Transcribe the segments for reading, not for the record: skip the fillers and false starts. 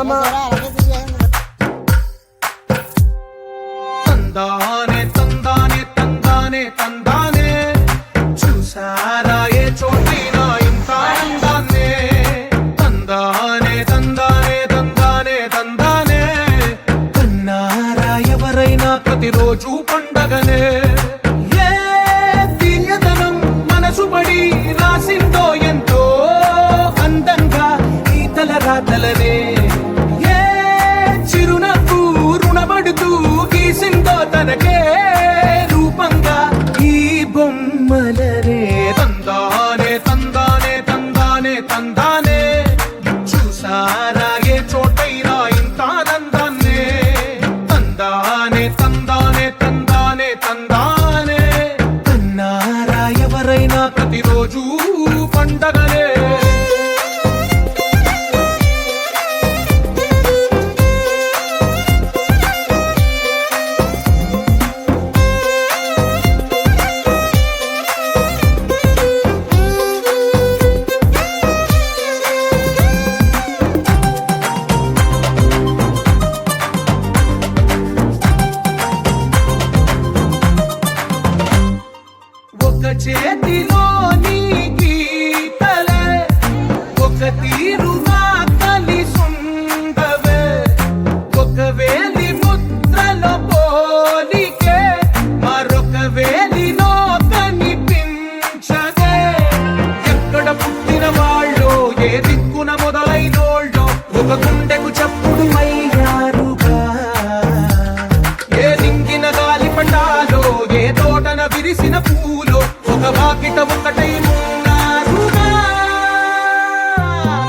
మామ. తందానే తందానే తందానే తందానే చూసారా ఏ చోటైనా ఇంత అందాన్నే. తందానే తందానే తందానే తందానే కన్నారా ఎవరైనా ప్రతిరోజు పండగనే. ఏ తీయదనం మనసు పడి రాసిందో ఎంతో అందంగా ఈ తలరాతలనే. ఏ చిరునవ్వు రుణపడుతూ గీసిందో తనకే రూపంగా ఈ బొమ్మలనే. తందానే తందానే తందానే తందానే చూసారా ఏ చోటైనా ఇంత ఆనందాన్నే. తందానే తందానే తందానే తందానే కన్నారా ఎవరైనా ప్రతిరోజు పండగనే. ఒక చేతిలో నీ గీతలే ఒక తీరుగా కలిసుండవే. ఒక వేలి ముద్రలో పోలికే మరొక వేలిలో కనిపించదే. ఎక్కడ పుట్టిన వాళ్ళో ఏ దిక్కున మొదలైనోళ్ళో ఒక గుండెకు చప్పుడు అయ్యారుగా. ఏ దింగిన గాలి పటాలో ఏ తోటన విరిసిన పూలో ఒక వాకిట ఒకటై ఉన్నారుగా.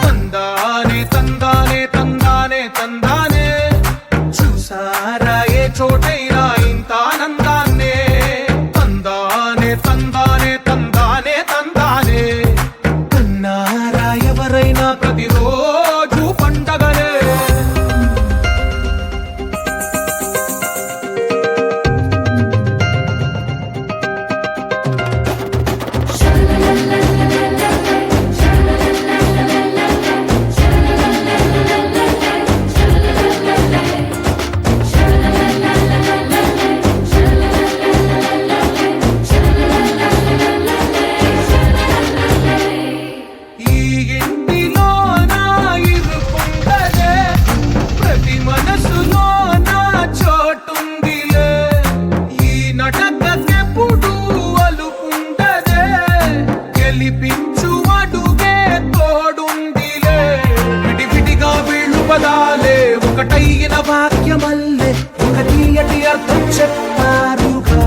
తందానే తందానే తందానే తందానే చూసారా ఏ చోటైనా ఇంత ఆనందాన్నే. తందానే తందానే తందానే తందానే కన్నారా ఎవరైనా ప్రతిరోజు పండగనే. ఈ ఇంటిలో నా ఇరుకుండదే ప్రతి మనసులో నా చోటుందిలే. ఈ నటకెప్పుడు అలుకుండదే గెలిపించు అడుగే తోడుందిలే. విడివిడిగా వీళ్ళు పదాలే ఒకటైన వాక్యమల్లే ఒక తీయటి అర్థం చెప్పారుగా.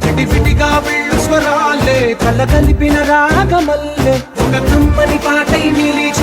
విడివిడిగా వీళ్ళు స్వరాలే కలగలిపిన రాగమల్లే ఒక కమ్మని పాటై నిలిచి